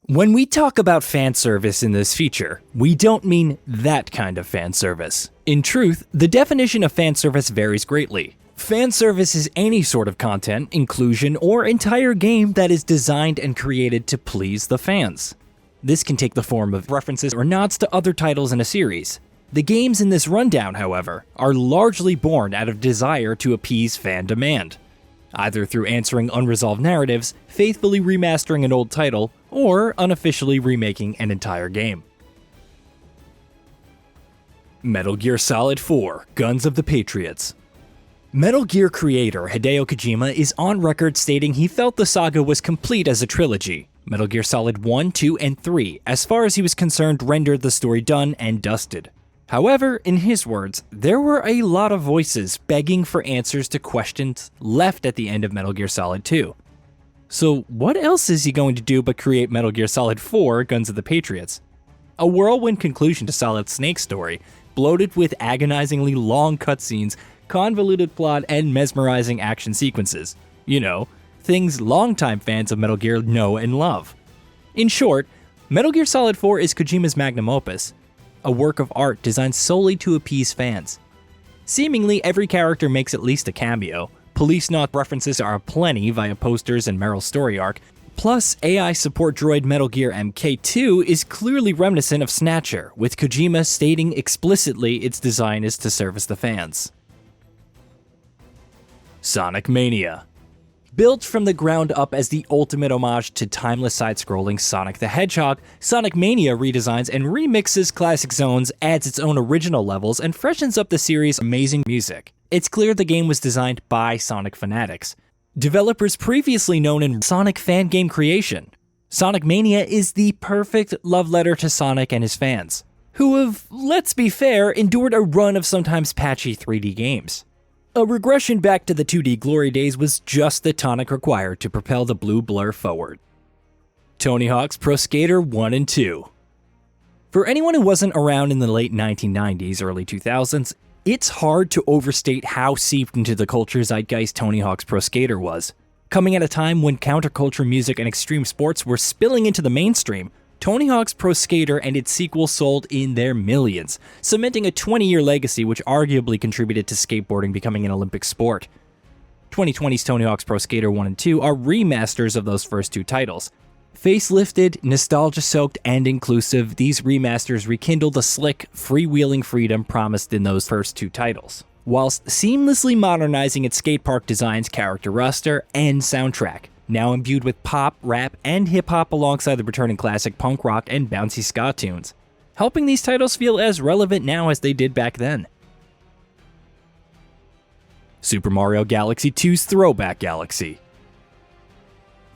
When we talk about fan service in this feature, we don't mean that kind of fan service. In truth, the definition of fan service varies greatly. Fan service is any sort of content, inclusion, or entire game that is designed and created to please the fans. This can take the form of references or nods to other titles in a series. The games in this rundown, however, are largely born out of desire to appease fan demand, either through answering unresolved narratives, faithfully remastering an old title, or unofficially remaking an entire game. Metal Gear Solid 4: Guns of the Patriots. Metal Gear creator Hideo Kojima is on record stating he felt the saga was complete as a trilogy. Metal Gear Solid 1, 2, and 3, as far as he was concerned, rendered the story done and dusted. However, in his words, there were a lot of voices begging for answers to questions left at the end of Metal Gear Solid 2. So what else is he going to do but create Metal Gear Solid 4: Guns of the Patriots? A whirlwind conclusion to Solid Snake's story, bloated with agonizingly long cutscenes, convoluted plot, and mesmerizing action sequences. You know, things longtime fans of Metal Gear know and love. In short, Metal Gear Solid 4 is Kojima's magnum opus, a work of art designed solely to appease fans. Seemingly every character makes at least a cameo, police note references are aplenty via posters and Meryl's story arc, plus AI support droid Metal Gear MK2 is clearly reminiscent of Snatcher, with Kojima stating explicitly its design is to service the fans. Sonic Mania. Built from the ground up as the ultimate homage to timeless side-scrolling Sonic the Hedgehog, Sonic Mania redesigns and remixes classic zones, adds its own original levels, and freshens up the series' amazing music. It's clear the game was designed by Sonic fanatics, developers previously known in Sonic fan game creation. Sonic Mania is the perfect love letter to Sonic and his fans, who have, let's be fair, endured a run of sometimes patchy 3D games. A regression back to the 2D glory days was just the tonic required to propel the blue blur forward. Tony Hawk's Pro Skater 1 and 2. For anyone who wasn't around in the late 1990s, early 2000s, it's hard to overstate how seeped into the culture zeitgeist Tony Hawk's Pro Skater was. Coming at a time when counterculture music and extreme sports were spilling into the mainstream, Tony Hawk's Pro Skater and its sequel sold in their millions, cementing a 20-year legacy which arguably contributed to skateboarding becoming an Olympic sport. 2020's Tony Hawk's Pro Skater 1 and 2 are remasters of those first two titles. Facelifted, nostalgia-soaked, and inclusive, these remasters rekindle the slick, freewheeling freedom promised in those first two titles, whilst seamlessly modernizing its skatepark designs, character roster, and soundtrack, now imbued with pop, rap, and hip-hop alongside the returning classic punk rock and bouncy ska tunes, helping these titles feel as relevant now as they did back then. Super Mario Galaxy 2's Throwback Galaxy.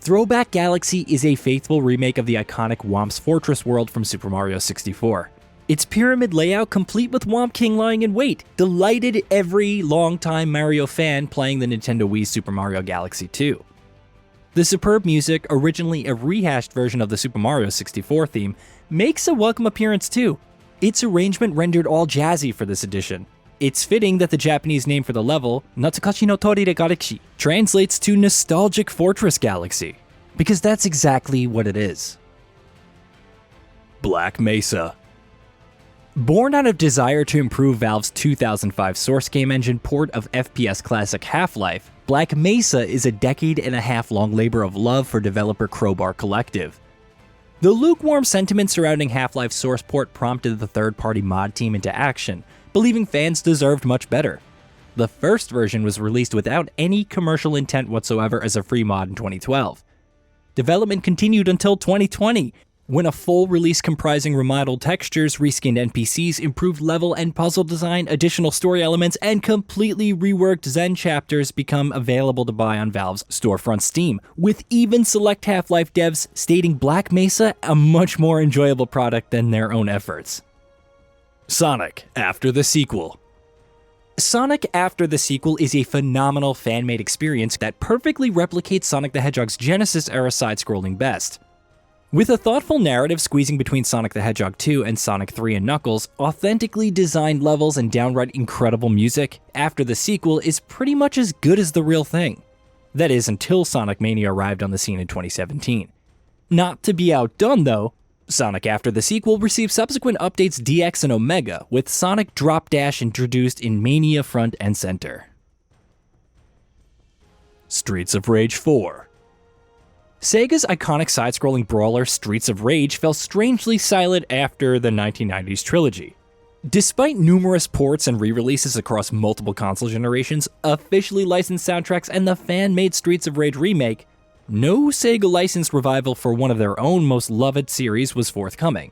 Throwback Galaxy is a faithful remake of the iconic Whomp's Fortress world from Super Mario 64. Its pyramid layout, complete with Whomp King lying in wait, delighted every longtime Mario fan playing the Nintendo Wii Super Mario Galaxy 2. The superb music, originally a rehashed version of the Super Mario 64 theme, makes a welcome appearance too. Its arrangement rendered all jazzy for this edition. It's fitting that the Japanese name for the level, Natsukashi no Torire Galaxy, translates to Nostalgic Fortress Galaxy, because that's exactly what it is. Black Mesa. Born out of desire to improve Valve's 2005 source game engine port of FPS classic Half-Life, Black Mesa is a decade-and-a-half-long labor of love for developer Crowbar Collective. The lukewarm sentiment surrounding Half-Life's source port prompted the third-party mod team into action, believing fans deserved much better. The first version was released without any commercial intent whatsoever as a free mod in 2012. Development continued until 2020, when a full release comprising remodeled textures, reskinned NPCs, improved level and puzzle design, additional story elements, and completely reworked Zen chapters become available to buy on Valve's storefront Steam, with even select Half-Life devs stating Black Mesa a much more enjoyable product than their own efforts. Sonic After the Sequel. Sonic After the Sequel is a phenomenal fan-made experience that perfectly replicates Sonic the Hedgehog's Genesis-era side-scrolling best. With a thoughtful narrative squeezing between Sonic the Hedgehog 2 and Sonic 3 and Knuckles, authentically designed levels and downright incredible music, After the Sequel is pretty much as good as the real thing. That is, until Sonic Mania arrived on the scene in 2017. Not to be outdone though, Sonic after the sequel received subsequent updates DX and Omega, with Sonic Drop Dash introduced in Mania front and center. Streets of Rage 4. Sega's iconic side-scrolling brawler Streets of Rage fell strangely silent after the 1990s trilogy. Despite numerous ports and re-releases across multiple console generations, officially licensed soundtracks, and the fan-made Streets of Rage remake, no Sega-licensed revival for one of their own most loved series was forthcoming.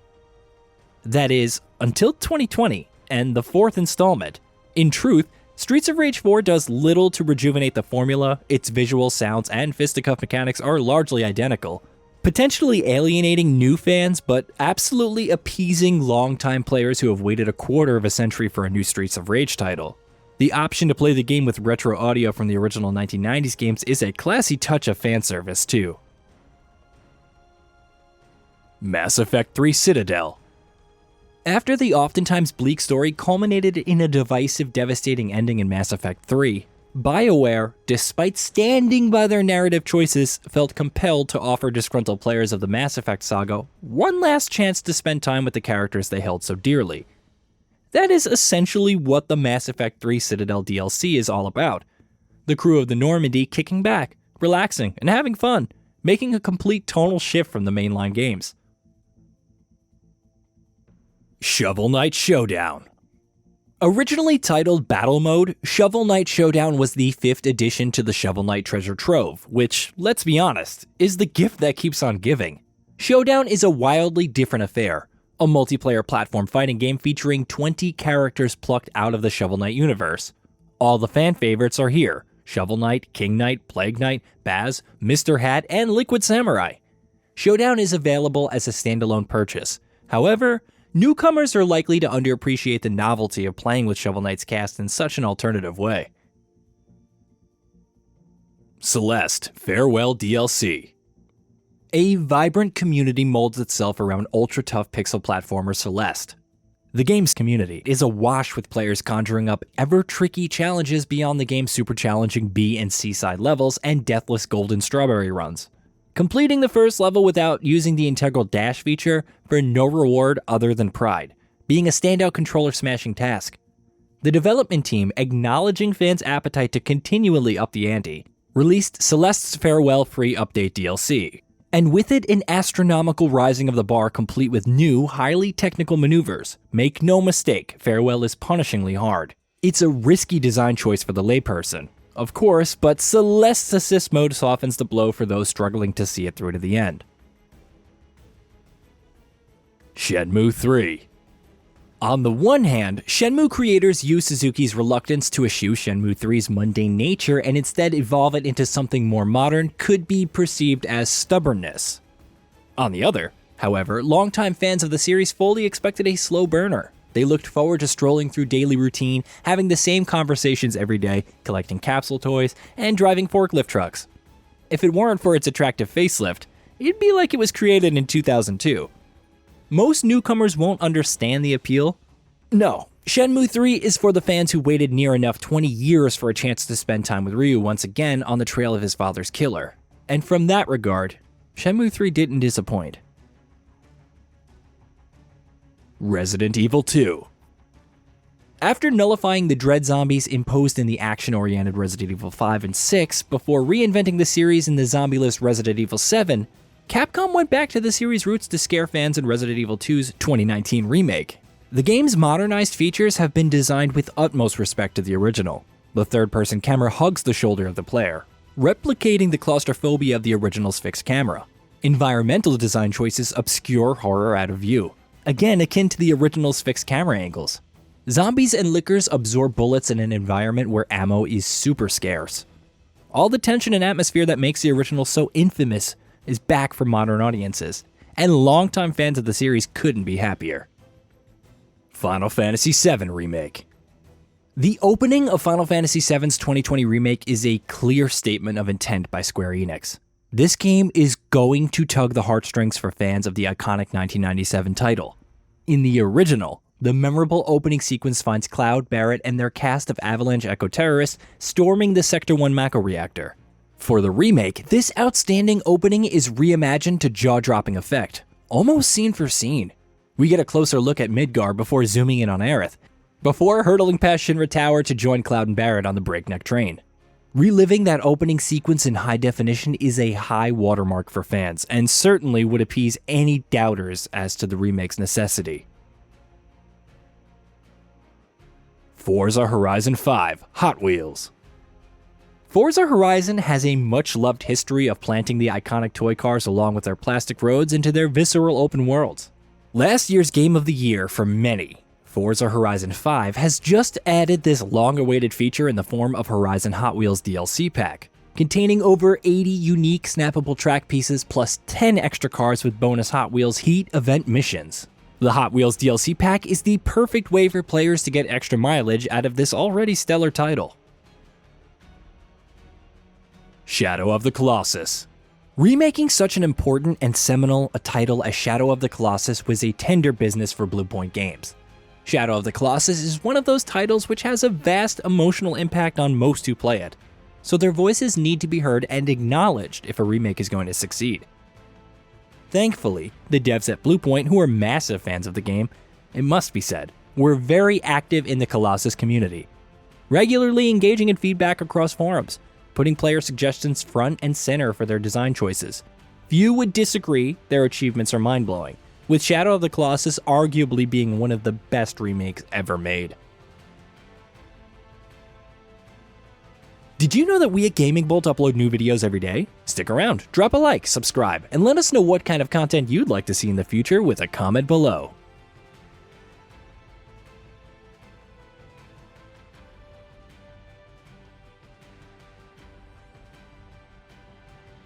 That is, until 2020, and the fourth installment. In truth, Streets of Rage 4 does little to rejuvenate the formula. Its visuals, sounds, and fisticuff mechanics are largely identical, potentially alienating new fans, but absolutely appeasing longtime players who have waited a quarter of a century for a new Streets of Rage title. The option to play the game with retro audio from the original 1990s games is a classy touch of fan service too. Mass Effect 3 Citadel. After the oftentimes bleak story culminated in a divisive, devastating ending in Mass Effect 3, BioWare, despite standing by their narrative choices, felt compelled to offer disgruntled players of the Mass Effect saga one last chance to spend time with the characters they held so dearly. That is essentially what the Mass Effect 3 Citadel DLC is all about. The crew of the Normandy kicking back, relaxing, and having fun, making a complete tonal shift from the mainline games. Shovel Knight Showdown. Originally titled Battle Mode, Shovel Knight Showdown was the 5th addition to the Shovel Knight Treasure Trove, which, let's be honest, is the gift that keeps on giving. Showdown is a wildly different affair, a multiplayer platform fighting game featuring 20 characters plucked out of the Shovel Knight universe. All the fan favorites are here: Shovel Knight, King Knight, Plague Knight, Baz, Mr. Hat, and Liquid Samurai. Showdown is available as a standalone purchase. However, newcomers are likely to underappreciate the novelty of playing with Shovel Knight's cast in such an alternative way. Celeste Farewell DLC. A vibrant community molds itself around ultra-tough pixel platformer Celeste. The game's community is awash with players conjuring up ever-tricky challenges beyond the game's super challenging B and C side levels and deathless golden strawberry runs. Completing the first level without using the integral dash feature for no reward other than pride, being a standout controller-smashing task. The development team, acknowledging fans' appetite to continually up the ante, released Celeste's Farewell free update DLC, and with it an astronomical rising of the bar complete with new, highly technical maneuvers. Make no mistake, Farewell is punishingly hard. It's a risky design choice for the layperson, of course, but Celeste's assist mode softens the blow for those struggling to see it through to the end. Shenmue III. On the one hand, Shenmue creators use Suzuki's reluctance to eschew Shenmue 3's mundane nature and instead evolve it into something more modern could be perceived as stubbornness. On the other, however, longtime fans of the series fully expected a slow burner. They looked forward to strolling through daily routine, having the same conversations every day, collecting capsule toys, and driving forklift trucks. If it weren't for its attractive facelift, it'd be like it was created in 2002. Most newcomers won't understand the appeal. No, Shenmue 3 is for the fans who waited near enough 20 years for a chance to spend time with Ryu once again on the trail of his father's killer. And from that regard, Shenmue 3 didn't disappoint. Resident Evil 2. After nullifying the dread zombies imposed in the action-oriented Resident Evil 5 and 6 before reinventing the series in the zombie-less Resident Evil 7, Capcom went back to the series' roots to scare fans in Resident Evil 2's 2019 remake. The game's modernized features have been designed with utmost respect to the original. The third-person camera hugs the shoulder of the player, replicating the claustrophobia of the original's fixed camera. Environmental design choices obscure horror out of view, again akin to the original's fixed camera angles. Zombies and lickers absorb bullets in an environment where ammo is super scarce. All the tension and atmosphere that makes the original so infamous is back for modern audiences, and longtime fans of the series couldn't be happier. Final Fantasy VII Remake. The opening of Final Fantasy VII's 2020 remake is a clear statement of intent by Square Enix. This game is going to tug the heartstrings for fans of the iconic 1997 title. In the original, the memorable opening sequence finds Cloud, Barret, and their cast of Avalanche Echo terrorists storming the Sector 1 Mako reactor. For the remake, this outstanding opening is reimagined to jaw-dropping effect, almost scene for scene. We get a closer look at Midgar before zooming in on Aerith, before hurtling past Shinra Tower to join Cloud and Barret on the breakneck train. Reliving that opening sequence in high definition is a high watermark for fans, and certainly would appease any doubters as to the remake's necessity. Forza Horizon 5 Hot Wheels. Forza Horizon has a much-loved history of planting the iconic toy cars along with their plastic roads into their visceral open worlds. Last year's Game of the Year for many, Forza Horizon 5 has just added this long-awaited feature in the form of Horizon Hot Wheels DLC pack, containing over 80 unique snappable track pieces plus 10 extra cars with bonus Hot Wheels Heat event missions. The Hot Wheels DLC pack is the perfect way for players to get extra mileage out of this already stellar title. Shadow of the Colossus. Remaking such an important and seminal a title as Shadow of the Colossus was a tender business for Bluepoint Games. Shadow of the Colossus is one of those titles which has a vast emotional impact on most who play it, so their voices need to be heard and acknowledged if a remake is going to succeed. Thankfully, the devs at Bluepoint, who are massive fans of the game, it must be said, were very active in the Colossus community, regularly engaging in feedback across forums, putting player suggestions front and center for their design choices. Few would disagree their achievements are mind-blowing, with Shadow of the Colossus arguably being one of the best remakes ever made. Did you know that we at GamingBolt upload new videos every day? Stick around, drop a like, subscribe, and let us know what kind of content you'd like to see in the future with a comment below.